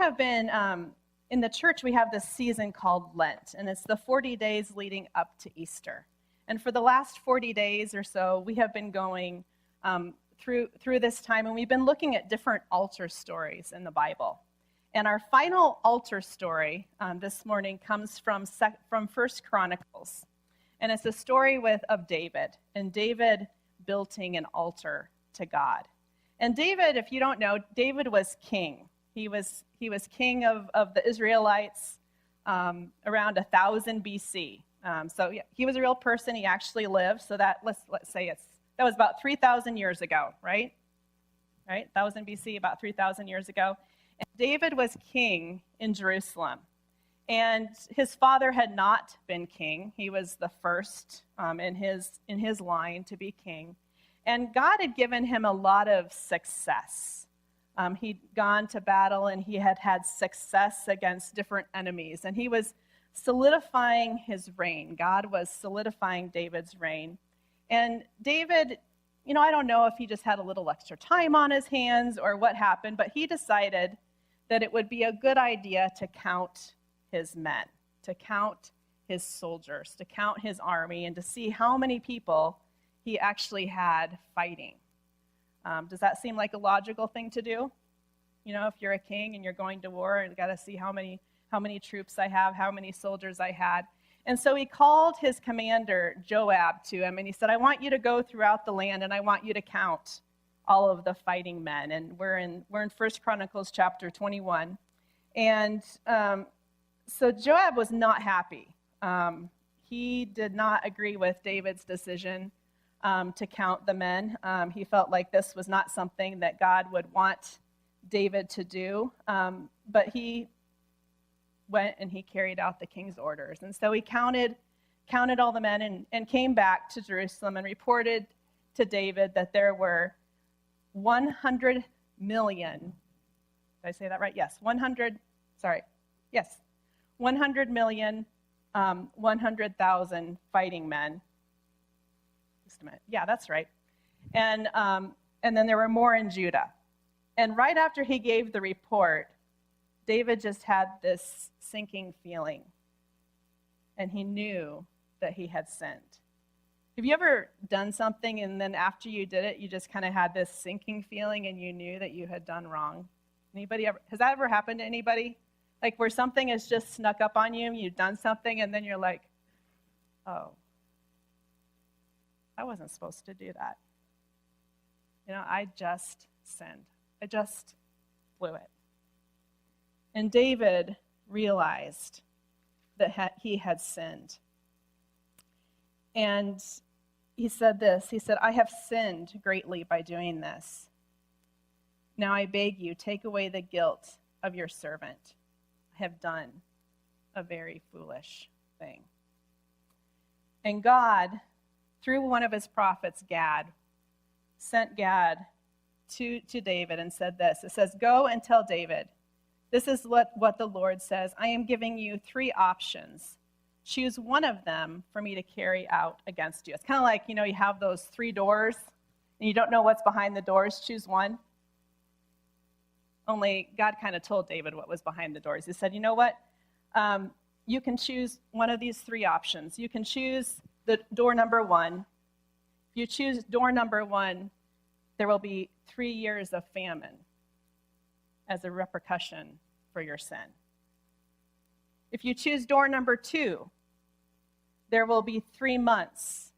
have been, in the church, we have this season called Lent, and it's the 40 days leading up to Easter. And for the last 40 days or so, we have been going through this time, and we've been looking at different altar stories in the Bible. And our final altar story this morning comes from 1 Chronicles. And it's a story of David, and David building an altar to God. And David, if you don't know, David was king. He was king of the Israelites around 1000 BC. So yeah, he was a real person. He actually lived. So that let's say that was about 3,000 years ago, right? Right, 1000 BC, about 3,000 years ago. And David was king in Jerusalem. And his father had not been king. He was the first in his line to be king. And God had given him a lot of success. He'd gone to battle, and he had had success against different enemies. And he was solidifying his reign. God was solidifying David's reign. And David, I don't know if he just had a little extra time on his hands or what happened, but he decided that it would be a good idea to count his men, to count his soldiers, to count his army, and to see how many people he actually had fighting. Does that seem like a logical thing to do? If you're a king and you're going to war, and you got to see how many troops I have, how many soldiers I had. And so he called his commander, Joab, to him, and he said, I want you to go throughout the land, and I want you to count all of the fighting men. And we're in 1 Chronicles chapter 21. And so Joab was not happy. He did not agree with David's decision to count the men. He felt like this was not something that God would want David to do. But he went and he carried out the king's orders. And so he counted all the men and came back to Jerusalem and reported to David that there were 100 million. Did I say that right? Yes, 100 million, 100,000 fighting men. Just a minute. Yeah, that's right. And then there were more in Judah. And right after he gave the report, David just had this sinking feeling. And he knew that he had sinned. Have you ever done something and then after you did it, you just kind of had this sinking feeling and you knew that you had done wrong? Anybody ever? Has that ever happened to anybody? Like where something has just snuck up on you, you've done something, and then you're like, oh, I wasn't supposed to do that. I just sinned. I just blew it. And David realized that he had sinned. And he said this, he said, I have sinned greatly by doing this. Now I beg you, take away the guilt of your servant. I have done a very foolish thing. And God, through one of his prophets, Gad, sent Gad to David and said this. It says, go and tell David, this is what the Lord says. I am giving you 3 options. Choose one of them for me to carry out against you. It's kind of like, you have those 3 doors, and you don't know what's behind the doors. Choose one. Only God kind of told David what was behind the doors. He said, you know what? You can choose one of these 3 options. You can choose the door number 1. If you choose door number 1, there will be 3 years of famine as a repercussion for your sin. If you choose door number 2, there will be 3 months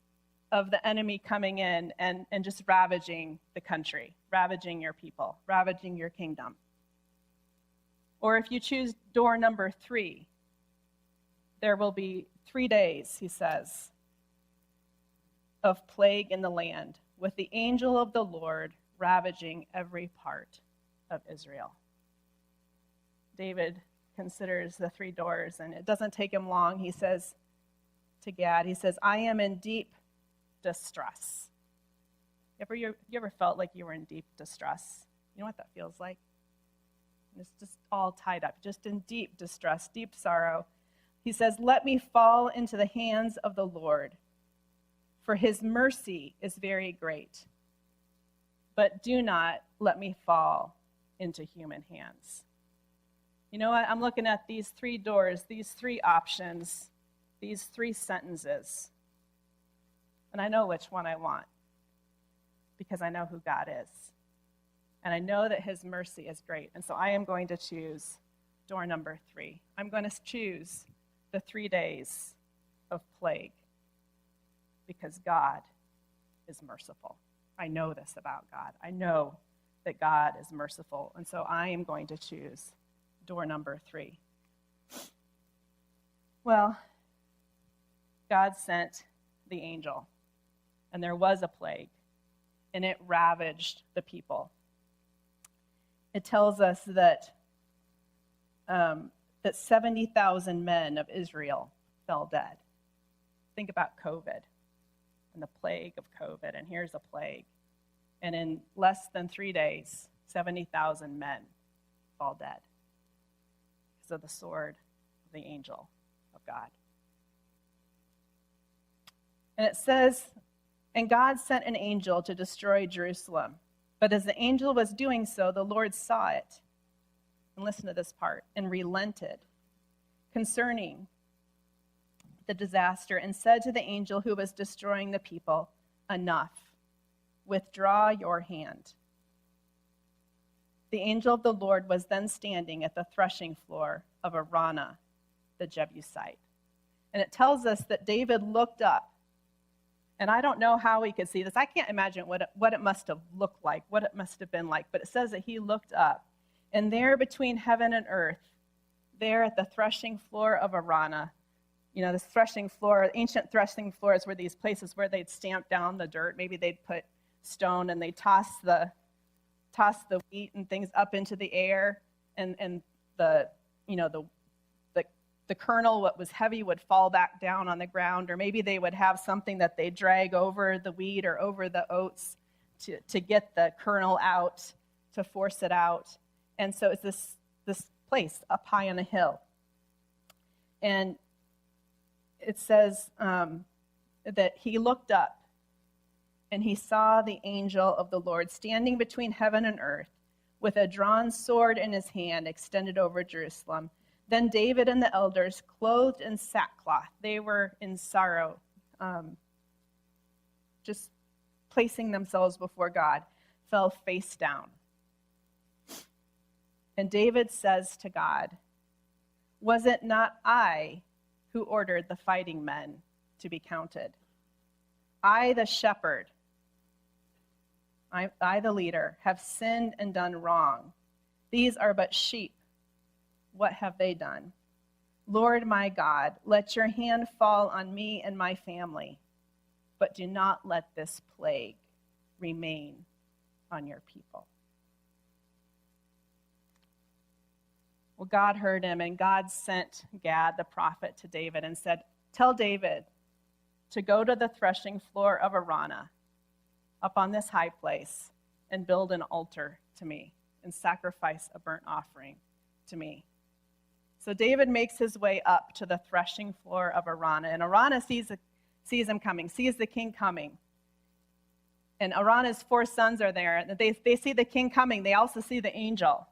of the enemy coming in and just ravaging the country, ravaging your people, ravaging your kingdom. Or if you choose door number 3, there will be 3 days, he says, of plague in the land, with the angel of the Lord ravaging every part of Israel. David considers the 3 doors, and it doesn't take him long. He says to Gad, he says, I am in deep distress. You ever felt like you were in deep distress? You know what that feels like? It's just all tied up, just in deep distress, deep sorrow. He says, let me fall into the hands of the Lord, for his mercy is very great. But do not let me fall into human hands. You know what? I'm looking at these 3 doors, these 3 options, these 3 sentences. And I know which one I want because I know who God is. And I know that his mercy is great. And so I am going to choose door number 3. I'm going to choose the 3 days of plague because God is merciful. I know this about God. I know that God is merciful. And so I am going to choose door number 3. Well, God sent the angel, and there was a plague, and it ravaged the people. It tells us that 70,000 men of Israel fell dead. Think about COVID and the plague of COVID, and here's a plague. And in less than 3 days, 70,000 men fall dead because of the sword of the angel of God. And it says, and God sent an angel to destroy Jerusalem. But as the angel was doing so, the Lord saw it. And listen to this part. And relented concerning the disaster and said to the angel who was destroying the people, enough. Withdraw your hand. The angel of the Lord was then standing at the threshing floor of Araunah, the Jebusite. And it tells us that David looked up. And I don't know how he could see this. I can't imagine what it must have looked like, what it must have been like. But it says that he looked up. And there between heaven and earth, there at the threshing floor of Araunah, this threshing floor, ancient threshing floors were these places where they'd stamp down the dirt. Maybe they'd put stone and they'd toss the wheat and things up into the air. And the kernel, what was heavy, would fall back down on the ground, or maybe they would have something that they drag over the wheat or over the oats to get the kernel out, to force it out. And so it's this place up high on a hill. And it says that he looked up and he saw the angel of the Lord standing between heaven and earth with a drawn sword in his hand extended over Jerusalem. Then David and the elders, clothed in sackcloth, they were in sorrow, just placing themselves before God, fell face down. And David says to God, was it not I who ordered the fighting men to be counted? I, the shepherd, I, the leader, have sinned and done wrong. These are but sheep. What have they done? Lord my God, let your hand fall on me and my family, but do not let this plague remain on your people. Well, God heard him, and God sent Gad the prophet to David and said, tell David to go to the threshing floor of Araunah up on this high place and build an altar to me and sacrifice a burnt offering to me. So David makes his way up to the threshing floor of Araunah, and Araunah sees him coming, sees the king coming. And Araunah's 4 sons are there, and they see the king coming. They also see the angel.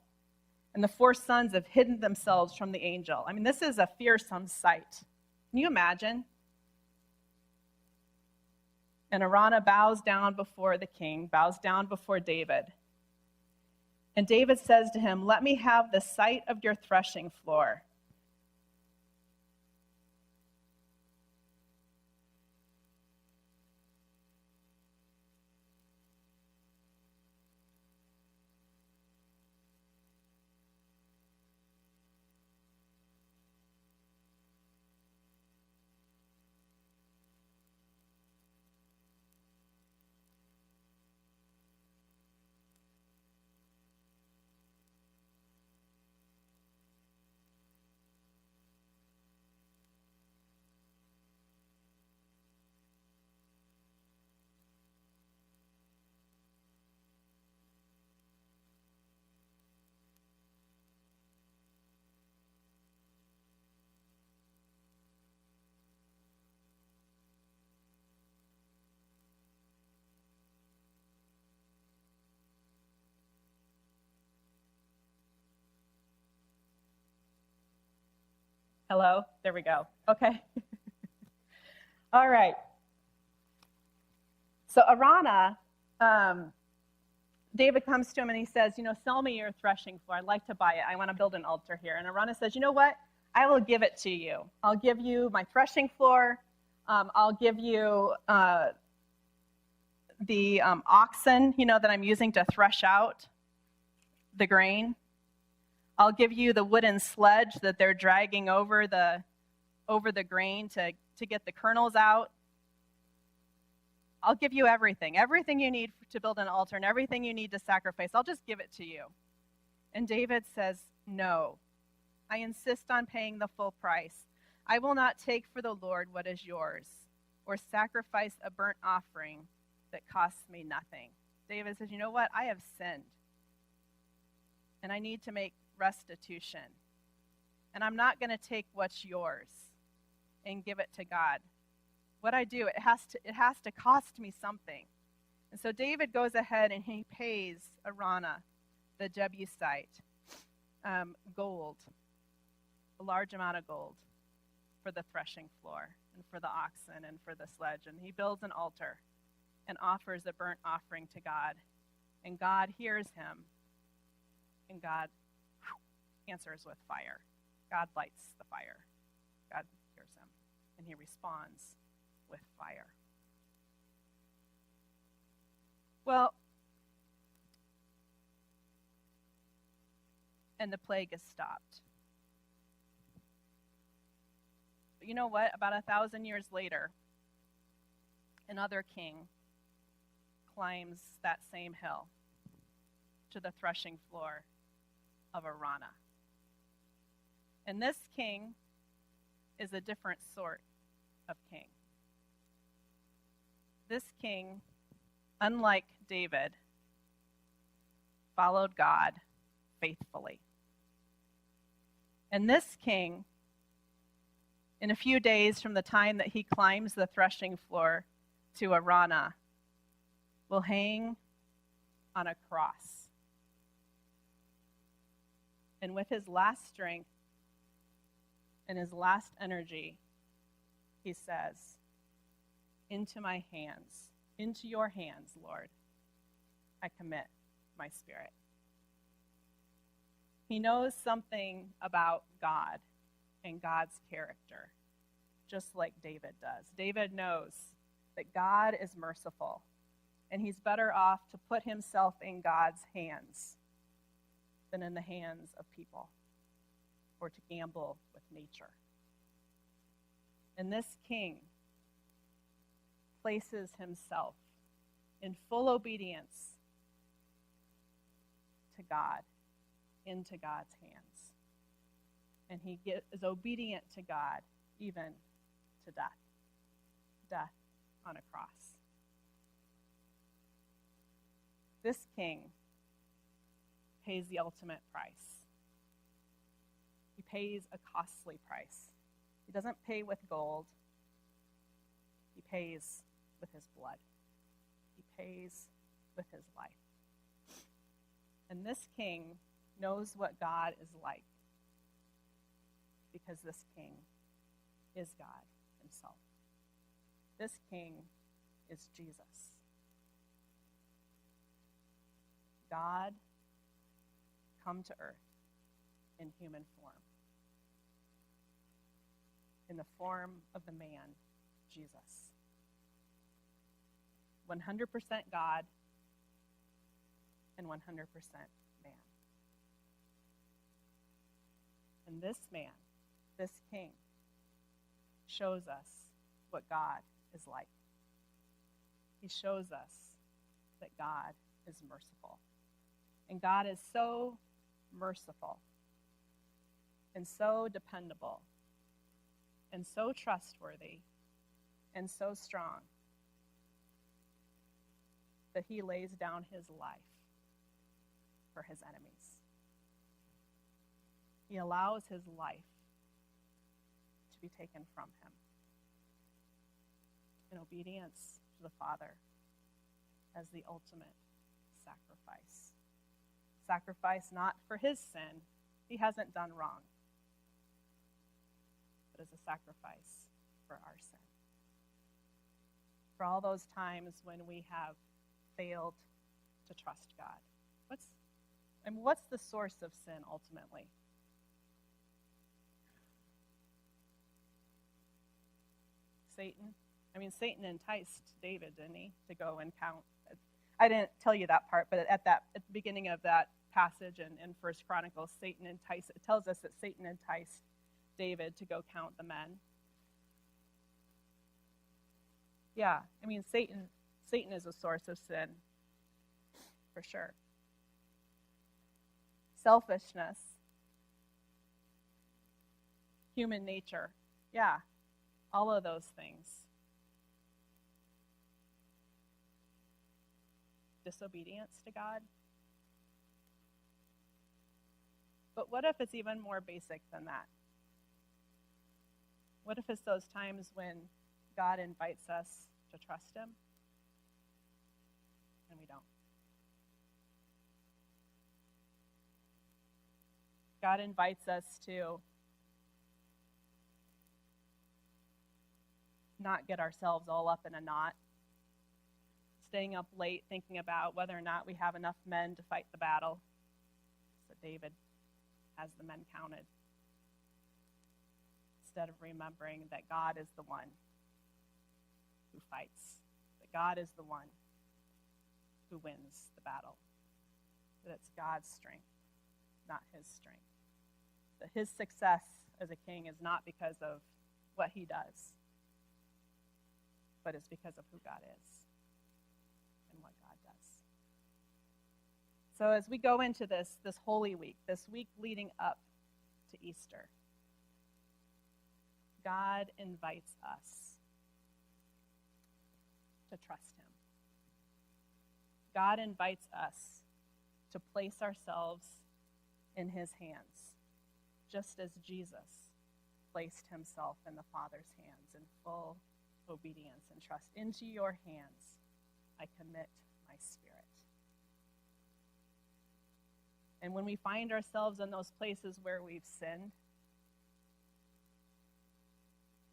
And the 4 sons have hidden themselves from the angel. I mean, this is a fearsome sight. Can you imagine? And Araunah bows down before the king, bows down before David. And David says to him, let me have the site of your threshing floor. Hello? There we go. Okay. All right. So Arana, David comes to him and he says, sell me your threshing floor. I'd like to buy it. I want to build an altar here. And Arana says, you know what? I will give it to you. I'll give you my threshing floor. I'll give you the oxen, that I'm using to thresh out the grain. I'll give you the wooden sledge that they're dragging over the grain to get the kernels out. I'll give you everything you need to build an altar and everything you need to sacrifice. I'll just give it to you. And David says, no, I insist on paying the full price. I will not take for the Lord what is yours or sacrifice a burnt offering that costs me nothing. David says, you know what? I have sinned and I need to make restitution. And I'm not going to take what's yours and give it to God. What I do, it has to cost me something. And so David goes ahead and he pays Arana, the Jebusite, gold, a large amount of gold for the threshing floor and for the oxen and for the sledge. And he builds an altar and offers a burnt offering to God. And God hears him, and God answers with fire. God lights the fire. God hears him, and he responds with fire. Well, and the plague is stopped. But you know what? About 1,000 years later, another king climbs that same hill to the threshing floor of Arana. And this king is a different sort of king. This king, unlike David, followed God faithfully. And this king, in a few days from the time that he climbs the threshing floor to Arana, will hang on a cross. And with his last strength and his last energy, he says, into your hands, Lord, I commit my spirit. He knows something about God and God's character, just like David does. David knows that God is merciful, and he's better off to put himself in God's hands than in the hands of people or to gamble with nature. And this king places himself in full obedience to God, into God's hands. And he is obedient to God even to death on a cross. This king pays the ultimate price. He pays a costly price. He doesn't pay with gold. He pays with his blood. He pays with his life. And this king knows what God is like, because this king is God himself. This king is Jesus. God come to earth in human form, in the form of the man, Jesus. 100% God and 100% man. And this man, this king, shows us what God is like. He shows us that God is merciful. And God is so merciful and so dependable and so trustworthy and so strong that he lays down his life for his enemies. He allows his life to be taken from him in obedience to the Father as the ultimate sacrifice. Sacrifice not for his sin. He hasn't done wrong. as a sacrifice for our sin. For all those times when we have failed to trust God. What's the source of sin ultimately? Satan? Satan enticed David, didn't he, to go and count. I didn't tell you that part, but at the beginning of that passage in 1 Chronicles, it tells us that Satan enticed David to go count the men. Yeah, Satan is a source of sin, for sure. Selfishness, human nature, yeah, all of those things. Disobedience to God. But what if it's even more basic than that? What if it's those times when God invites us to trust him and we don't? God invites us to not get ourselves all up in a knot, staying up late thinking about whether or not we have enough men to fight the battle. So David has the men counted, instead of remembering that God is the one who fights, that God is the one who wins the battle, that it's God's strength, not his strength, that his success as a king is not because of what he does, but it's because of who God is and what God does. So as we go into this Holy Week, this week leading up to Easter, God invites us to trust him. God invites us to place ourselves in his hands, just as Jesus placed himself in the Father's hands in full obedience and trust. Into your hands I commit my spirit. And when we find ourselves in those places where we've sinned,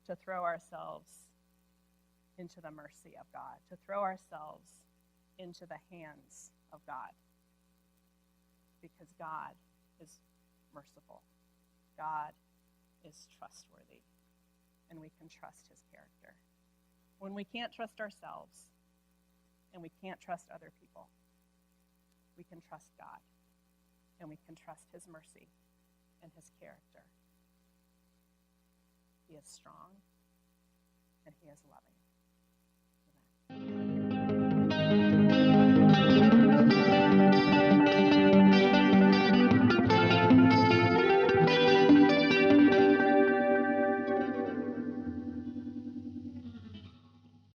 to throw ourselves into the mercy of God, to throw ourselves into the hands of God, because God is merciful. God is trustworthy, and we can trust his character. When we can't trust ourselves and we can't trust other people, we can trust God, and we can trust his mercy and his character. He is strong, and he is loving.